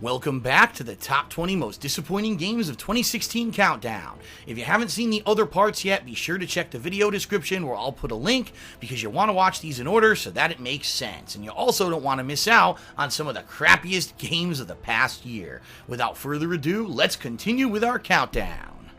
Welcome back to the top 20 most disappointing games of 2016 countdown. If you haven't seen the other parts yet, be sure to check the video description where I'll put a link because you want to watch these in order so that it makes sense. And you also don't want to miss out on some of the crappiest games of the past year. Without further ado, let's continue with our countdown.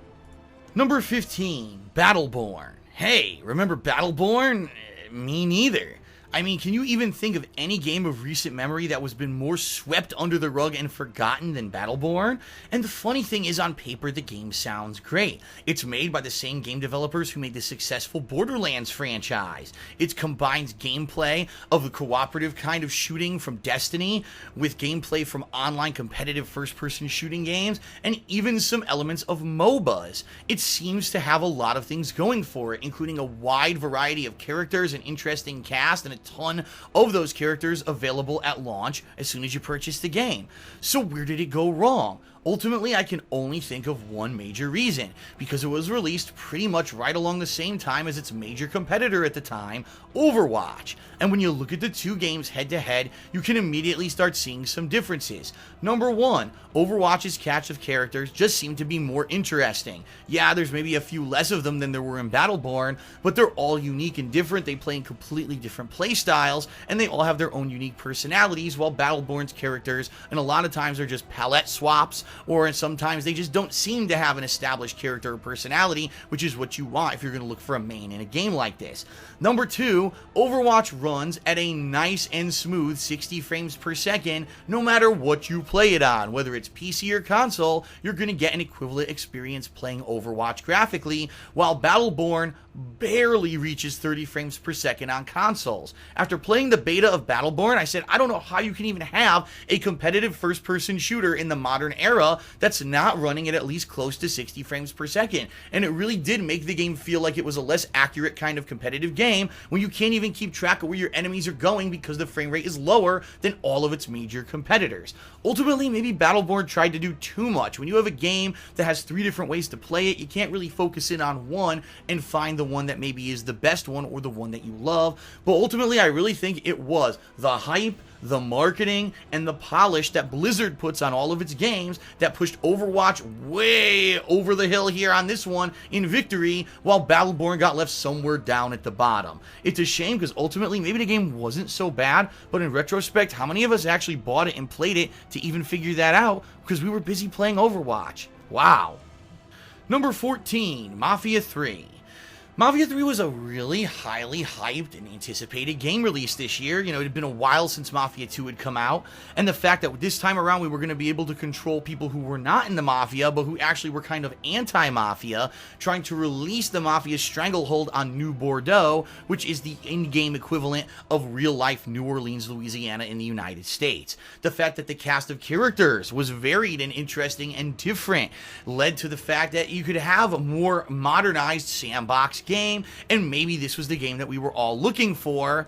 Number 15, Battleborn. Hey, remember Battleborn? Me neither. I mean, can you even think of any game of recent memory that was been more swept under the rug and forgotten than Battleborn? And the funny thing is, on paper, the game sounds great. It's made by the same game developers who made the successful Borderlands franchise. It combines gameplay of the cooperative kind of shooting from Destiny with gameplay from online competitive first-person shooting games and even some elements of MOBAs. It seems to have a lot of things going for it, including a wide variety of characters, an interesting cast, and a ton of those characters available at launch as soon as you purchase the game. So where did it go wrong? Ultimately, I can only think of one major reason, because it was released pretty much right along the same time as its major competitor at the time, Overwatch. And when you look at the two games head to head, you can immediately start seeing some differences. Number one, Overwatch's cast of characters just seemed to be more interesting. Yeah, there's maybe a few less of them than there were in Battleborn, but they're all unique and different. They play in completely different play styles, and they all have their own unique personalities, while Battleborn's characters, and a lot of times, are just palette swaps, or sometimes they just don't seem to have an established character or personality, which is what you want if you're going to look for a main in a game like this. Number two, Overwatch runs at a nice and smooth 60 frames per second no matter what you play it on. Whether it's PC or console, you're going to get an equivalent experience playing Overwatch graphically, while Battleborn barely reaches 30 frames per second on consoles. After playing the beta of Battleborn, I said, I don't know how you can even have a competitive first-person shooter in the modern era that's not running at least close to 60 frames per second. And it really did make the game feel like it was a less accurate kind of competitive game when you can't even keep track of where your enemies are going because the frame rate is lower than all of its major competitors. Ultimately, maybe Battleborn tried to do too much. When you have a game that has 3 different ways to play it, you can't really focus in on one and find the one that maybe is the best one or the one that you love. But ultimately, I really think it was the hype, the marketing, and the polish that Blizzard puts on all of its games that pushed Overwatch way over the hill here on this one in victory, while Battleborn got left somewhere down at the bottom. It's a shame because ultimately maybe the game wasn't so bad, but in retrospect, how many of us actually bought it and played it to even figure that out because we were busy playing Overwatch? Wow. Number 14, Mafia III. Mafia 3 was a really highly hyped and anticipated game release this year. You know, it had been a while since Mafia 2 had come out, and the fact that this time around we were going to be able to control people who were not in the Mafia, but who actually were kind of anti-Mafia, trying to release the Mafia's stranglehold on New Bordeaux, which is the in-game equivalent of real-life New Orleans, Louisiana in the United States. The fact that the cast of characters was varied and interesting and different led to the fact that you could have a more modernized sandbox game, and maybe this was the game that we were all looking for.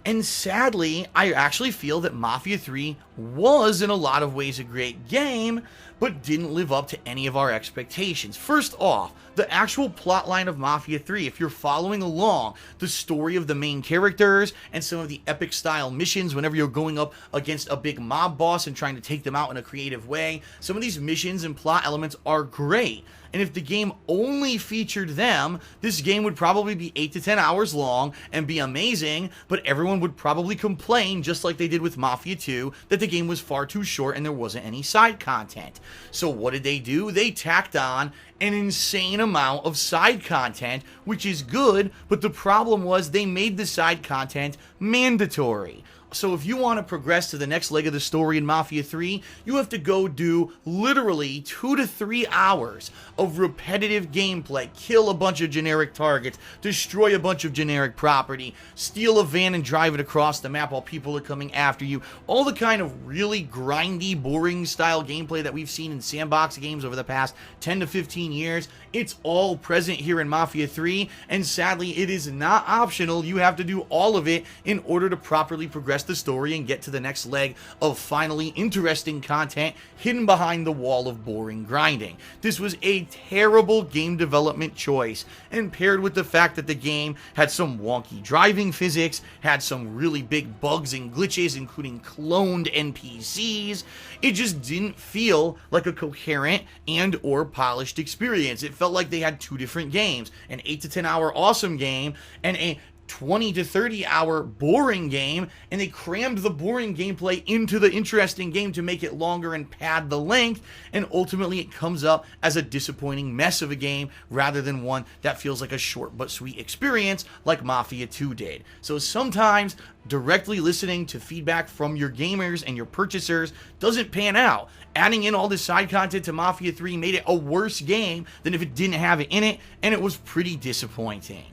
And sadly, I actually feel that Mafia 3 was in a lot of ways a great game, but didn't live up to any of our expectations. First off, the actual plotline of Mafia 3, if you're following along the story of the main characters and some of the epic style missions whenever you're going up against a big mob boss and trying to take them out in a creative way, some of these missions and plot elements are great. And if the game only featured them, this game would probably be 8 to 10 hours long and be amazing, but everyone would probably complain, just like they did with Mafia 2, that the game was far too short and there wasn't any side content. So what did they do? They tacked on an insane amount of side content, which is good, but the problem was they made the side content mandatory. So if you want to progress to the next leg of the story in Mafia 3, you have to go do literally 2 to 3 hours of repetitive gameplay, kill a bunch of generic targets, destroy a bunch of generic property, steal a van and drive it across the map while people are coming after you. All the kind of really grindy, boring style gameplay that we've seen in sandbox games over the past 10 to 15 15 years. It's all present here in Mafia 3, and sadly, it is not optional. You have to do all of it in order to properly progress the story and get to the next leg of finally interesting content hidden behind the wall of boring grinding. This was a terrible game development choice, and paired with the fact that the game had some wonky driving physics, had some really big bugs and glitches, including cloned NPCs, it just didn't feel like a coherent and or polished experience. It felt like they had two different games, an 8 to 10 hour awesome game and a 20 to 30 hour boring game, and they crammed the boring gameplay into the interesting game to make it longer and pad the length, and ultimately it comes up as a disappointing mess of a game rather than one that feels like a short but sweet experience like Mafia 2 did. So sometimes directly listening to feedback from your gamers and your purchasers doesn't pan out. Adding in all this side content to Mafia 3 made it a worse game than if it didn't have it in it, and it was pretty disappointing.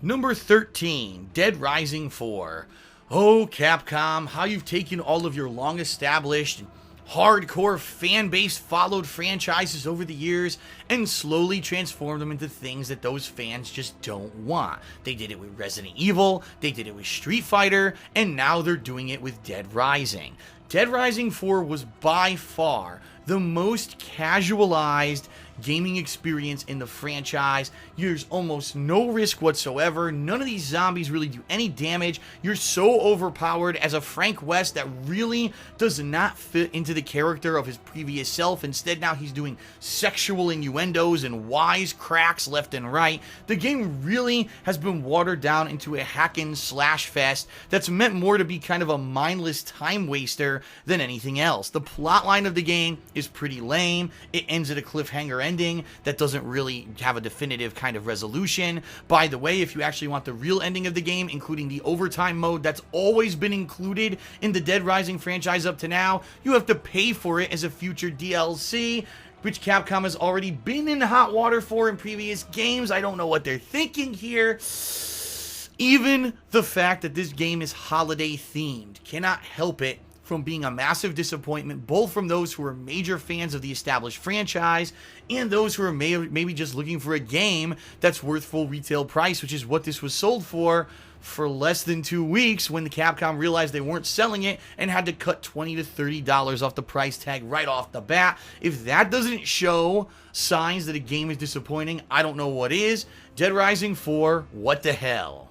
Number 13, Dead Rising 4. Oh, Capcom, how you've taken all of your long-established, hardcore fan-base followed franchises over the years and slowly transformed them into things that those fans just don't want. They did it with Resident Evil, they did it with Street Fighter, and now they're doing it with Dead Rising. Dead Rising 4 was by far the most casualized gaming experience in the franchise. There's almost no risk whatsoever. None of these zombies really do any damage. You're so overpowered as a Frank West that really does not fit into the character of his previous self. Instead, now he's doing sexual innuendos and wise cracks left and right. The game really has been watered down into a hack-and slash fest that's meant more to be kind of a mindless time waster than anything else. The plotline of the game is pretty lame. It ends at a cliffhanger ending that doesn't really have a definitive kind of resolution. By the way, if you actually want the real ending of the game, including the overtime mode that's always been included in the Dead Rising franchise up to now, you have to pay for it as a future DLC, which Capcom has already been in hot water for in previous games. I don't know what they're thinking here. Even the fact that this game is holiday themed cannot help it from being a massive disappointment, both from those who are major fans of the established franchise and those who are maybe just looking for a game that's worth full retail price, which is what this was sold for less than 2 weeks when the Capcom realized they weren't selling it and had to cut $20 to $30 off the price tag right off the bat. If that doesn't show signs that a game is disappointing, I don't know what is. Dead Rising 4, what the hell?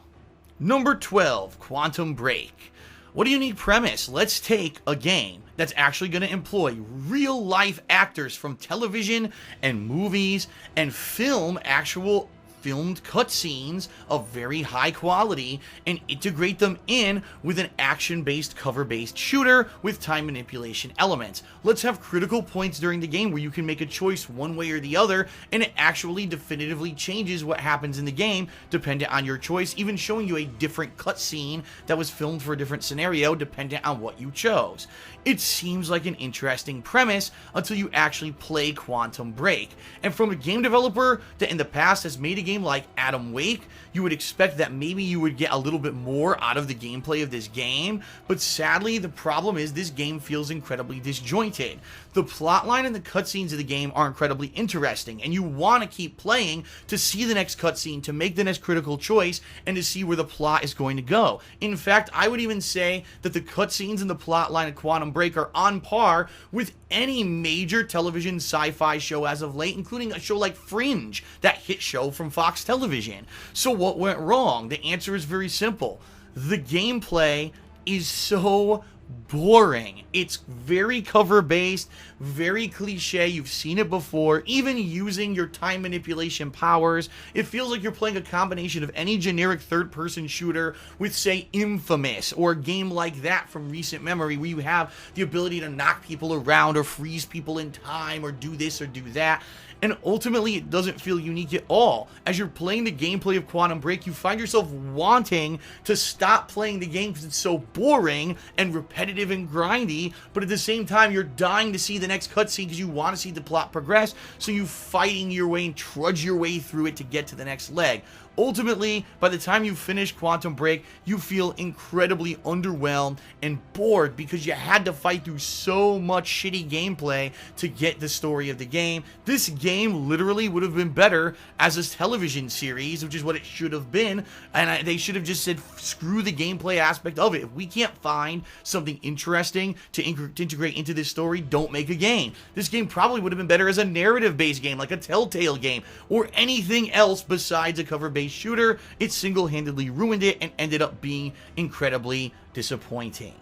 Number 12, Quantum Break. What a unique premise. Let's take a game that's actually going to employ real life actors from television and movies and film actual filmed cutscenes of very high quality and integrate them in with an action-based, cover-based shooter with time manipulation elements. Let's have critical points during the game where you can make a choice one way or the other, and it actually definitively changes what happens in the game dependent on your choice, even showing you a different cutscene that was filmed for a different scenario dependent on what you chose. It seems like an interesting premise until you actually play Quantum Break. And from a game developer that in the past has made a game like Atom Wake, you would expect that maybe you would get a little bit more out of the gameplay of this game, but sadly the problem is this game feels incredibly disjointed. The plotline and the cutscenes of the game are incredibly interesting, and you want to keep playing to see the next cutscene, to make the next critical choice, and to see where the plot is going to go. In fact, I would even say that the cutscenes and the plotline of Quantum Break are on par with any major television sci-fi show as of late, including a show like Fringe, that hit show from Fox Television. So what went wrong? The answer is very simple. The gameplay is so boring. It's very cover-based, very cliche. You've seen it before. Even using your time manipulation powers, it feels like you're playing a combination of any generic third-person shooter with, say, Infamous, or a game like that from recent memory where you have the ability to knock people around or freeze people in time or do this or do that. And ultimately, it doesn't feel unique at all. As you're playing the gameplay of Quantum Break, you find yourself wanting to stop playing the game because it's so boring and repetitive and grindy, but at the same time, you're dying to see the next cutscene because you want to see the plot progress, so you fighting your way and trudge your way through it to get to the next leg. Ultimately, by the time you finish Quantum Break, you feel incredibly underwhelmed and bored because you had to fight through so much shitty gameplay to get the story of the game. This game literally would have been better as a television series, which is what it should have been, and they should have just said, screw the gameplay aspect of it. If we can't find something interesting to integrate into this story, don't make a game. This game probably would have been better as a narrative-based game, like a Telltale game, or anything else besides a cover-based shooter. It single-handedly ruined it and ended up being incredibly disappointing.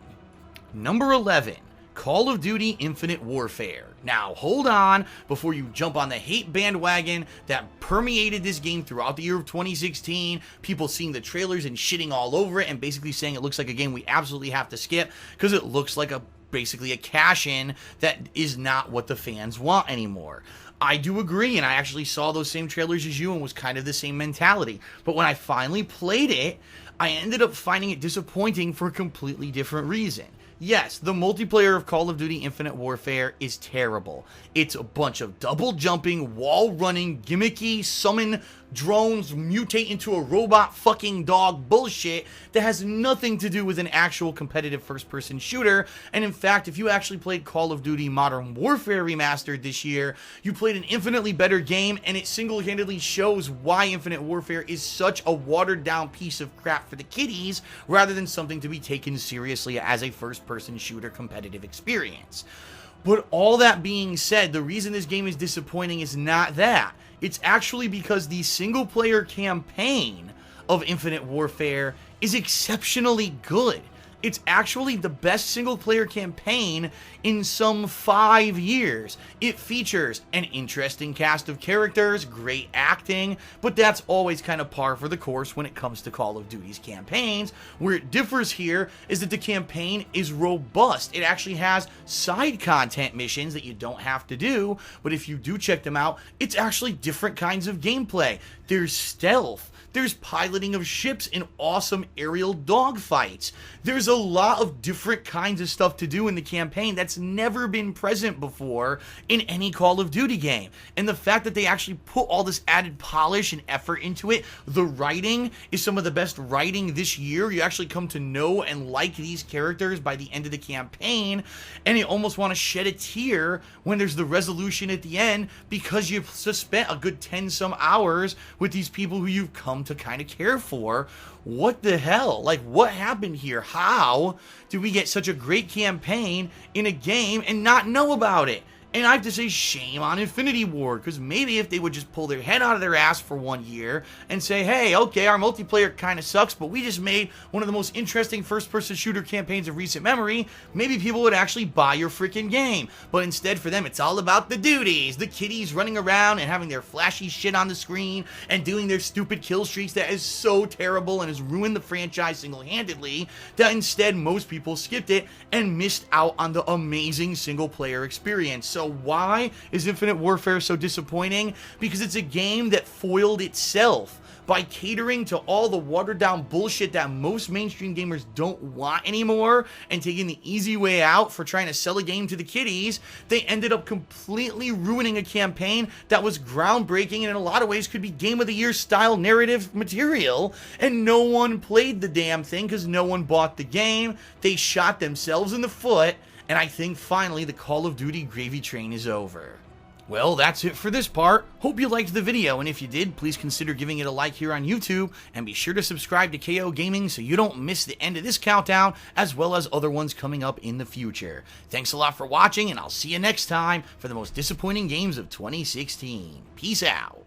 Number 11, Call of Duty Infinite Warfare. Now, hold on before you jump on the hate bandwagon that permeated this game throughout the year of 2016. People seeing the trailers and shitting all over it and basically saying it looks like a game we absolutely have to skip because it looks like basically a cash-in that is not what the fans want anymore. I do agree, and I actually saw those same trailers as you and was kind of the same mentality. But when I finally played it, I ended up finding it disappointing for a completely different reason. Yes, the multiplayer of Call of Duty Infinite Warfare is terrible. It's a bunch of double jumping, wall running, gimmicky, summon drones, mutate into a robot fucking dog bullshit that has nothing to do with an actual competitive first-person shooter. And in fact, if you actually played Call of Duty Modern Warfare Remastered this year, you played an infinitely better game, and it single-handedly shows why Infinite Warfare is such a watered-down piece of crap for the kiddies, rather than something to be taken seriously as a first-person shooter competitive experience. But all that being said, the reason this game is disappointing is not that. It's actually because the single-player campaign of Infinite Warfare is exceptionally good. It's actually the best single-player campaign in some 5 years. It features an interesting cast of characters, great acting, but that's always kind of par for the course when it comes to Call of Duty's campaigns. Where it differs here is that the campaign is robust. It actually has side content missions that you don't have to do, but if you do check them out, it's actually different kinds of gameplay. There's stealth. There's piloting of ships in awesome aerial dogfights. There's a lot of different kinds of stuff to do in the campaign that's never been present before in any Call of Duty game. And the fact that they actually put all this added polish and effort into it, the writing is some of the best writing this year. You actually come to know and like these characters by the end of the campaign, and you almost want to shed a tear when there's the resolution at the end because you've spent a good 10-some hours with these people who you've come to kind of care for. What the hell? Like, what happened here? How did we get such a great campaign in a game and not know about it? And I have to say, shame on Infinity Ward, because maybe if they would just pull their head out of their ass for 1 year and say, hey, okay, our multiplayer kind of sucks, but we just made one of the most interesting first-person shooter campaigns of recent memory, maybe people would actually buy your freaking game. But instead, for them, it's all about the duties, the kiddies running around and having their flashy shit on the screen and doing their stupid kill streaks that is so terrible and has ruined the franchise single-handedly, that instead most people skipped it and missed out on the amazing single-player experience. So why is Infinite Warfare so disappointing? Because it's a game that foiled itself by catering to all the watered down bullshit that most mainstream gamers don't want anymore and taking the easy way out for trying to sell a game to the kiddies. They ended up completely ruining a campaign that was groundbreaking and in a lot of ways could be Game of the Year style narrative material, and no one played the damn thing because no one bought the game. They shot themselves in the foot, and I think finally the Call of Duty gravy train is over. Well, that's it for this part. Hope you liked the video, and if you did, please consider giving it a like here on YouTube, and be sure to subscribe to KO Gaming so you don't miss the end of this countdown, as well as other ones coming up in the future. Thanks a lot for watching, and I'll see you next time for the most disappointing games of 2016. Peace out.